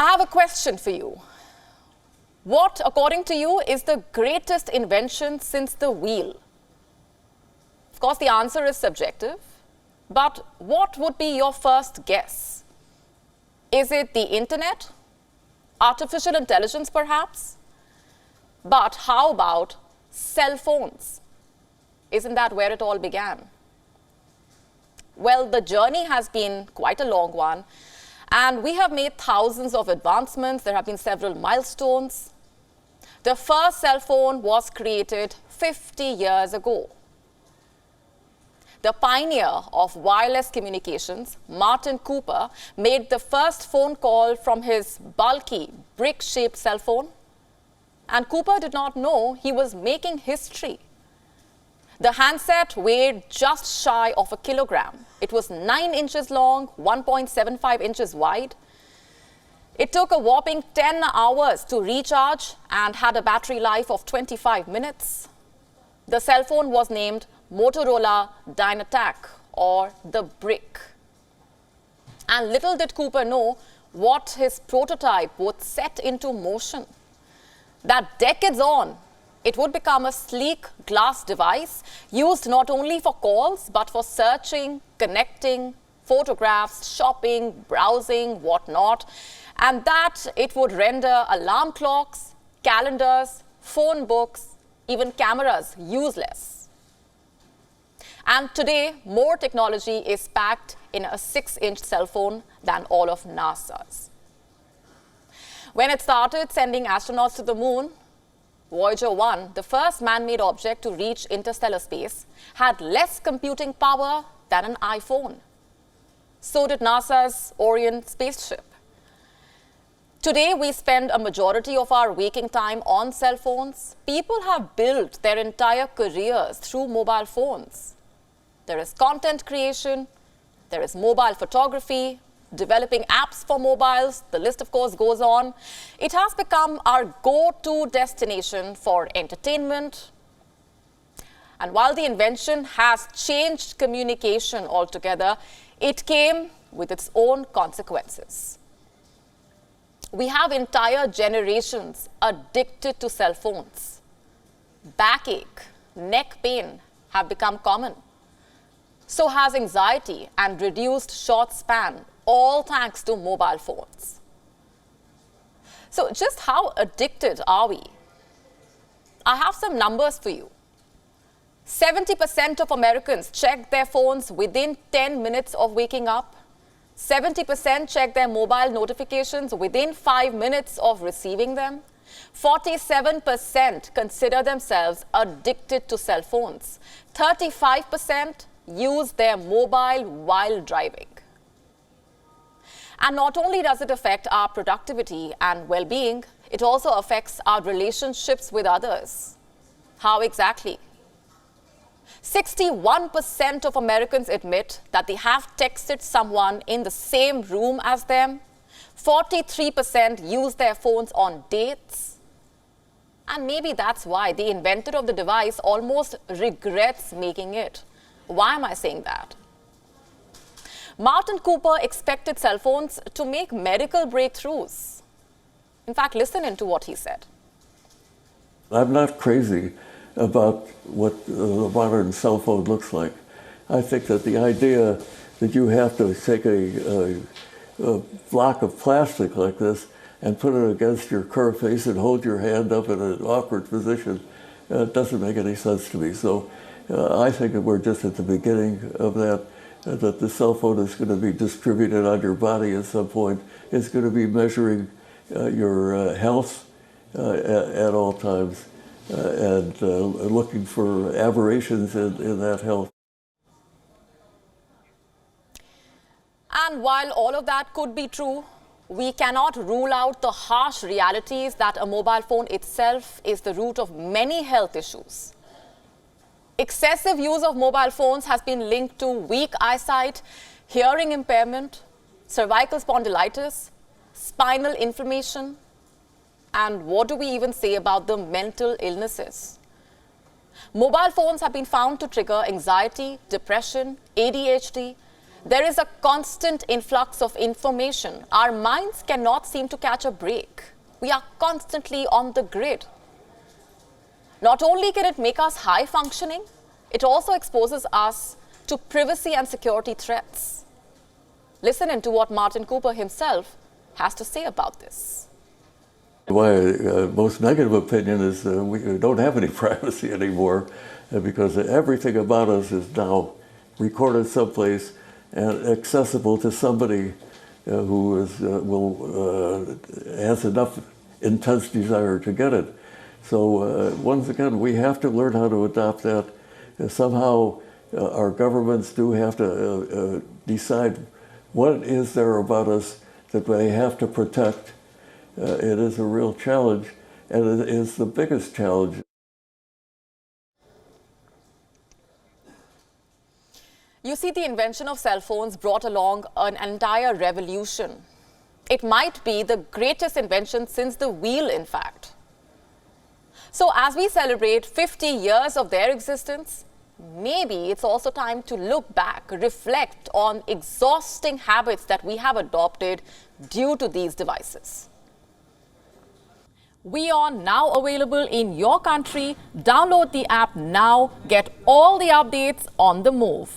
I have a question for you. What, according to you, is the greatest invention since the wheel? Of course, the answer is subjective, but what would be your first guess? Is it the internet? Artificial intelligence, perhaps? But how about cell phones? Isn't that where it all began? Well, the journey has been quite a long one, and we have made thousands of advancements. There have been several milestones. The first cell phone was created 50 years ago. The pioneer of wireless communications, Martin Cooper, made the first phone call from his bulky, brick-shaped cell phone. And Cooper did not know he was making history. The handset weighed just shy of a kilogram. It was 9 inches long, 1.75 inches wide. It took a whopping 10 hours to recharge and had a battery life of 25 minutes. The cell phone was named Motorola Dynatac, or the Brick. And little did Cooper know what his prototype would set into motion. That decades on, it would become a sleek glass device used not only for calls, but for searching, connecting, photographs, shopping, browsing, whatnot. And that it would render alarm clocks, calendars, phone books, even cameras useless. And today, more technology is packed in a 6-inch cell phone than all of NASA's. When it started sending astronauts to the moon, Voyager 1, the first man-made object to reach interstellar space, had less computing power than an iPhone. So did NASA's Orion spaceship. Today, we spend a majority of our waking time on cell phones. People have built their entire careers through mobile phones. There is content creation, there is mobile photography, developing apps for mobiles, the list of course goes on. It has become our go-to destination for entertainment. And while the invention has changed communication altogether, it came with its own consequences. We have entire generations addicted to cell phones. Backache, neck pain have become common. So has anxiety and reduced short span, all thanks to mobile phones. So just how addicted are we? I have some numbers for you. 70% of Americans check their phones within 10 minutes of waking up. 70% check their mobile notifications within 5 minutes of receiving them. 47% consider themselves addicted to cell phones. 35% use their mobile while driving. And not only does it affect our productivity and well-being, it also affects our relationships with others. How exactly? 61% of Americans admit that they have texted someone in the same room as them. 43% use their phones on dates. And maybe that's why the inventor of the device almost regrets making it. Why am I saying that? Martin Cooper expected cell phones to make medical breakthroughs. In fact, listen into what he said. I'm not crazy about what the modern cell phone looks like. I think that the idea that you have to take a block of plastic like this and put it against your curved face and hold your hand up in an awkward position doesn't make any sense to me. So I think that we're just at the beginning of that the cell phone is going to be distributed on your body at some point. It's going to be measuring your health at all times and looking for aberrations in that health. And while all of that could be true, we cannot rule out the harsh realities that a mobile phone itself is the root of many health issues. Excessive use of mobile phones has been linked to weak eyesight, hearing impairment, cervical spondylitis, spinal inflammation, and what do we even say about the mental illnesses? Mobile phones have been found to trigger anxiety, depression, ADHD, There is a constant influx of information. Our minds cannot seem to catch a break. We are constantly on the grid. Not only can it make us high functioning, it also exposes us to privacy and security threats. Listen into what Martin Cooper himself has to say about this. My most negative opinion is we don't have any privacy anymore because everything about us is now recorded someplace and accessible to somebody who has enough intense desire to get it. So once again, we have to learn how to adopt that. Somehow our governments do have to decide what is there about us that they have to protect. It is a real challenge, and it is the biggest challenge. You see, the invention of cell phones brought along an entire revolution. It might be the greatest invention since the wheel, in fact. So as we celebrate 50 years of their existence, maybe it's also time to look back, reflect on exhausting habits that we have adopted due to these devices. WION now available in your country. Download the app now. Get all the updates on the move.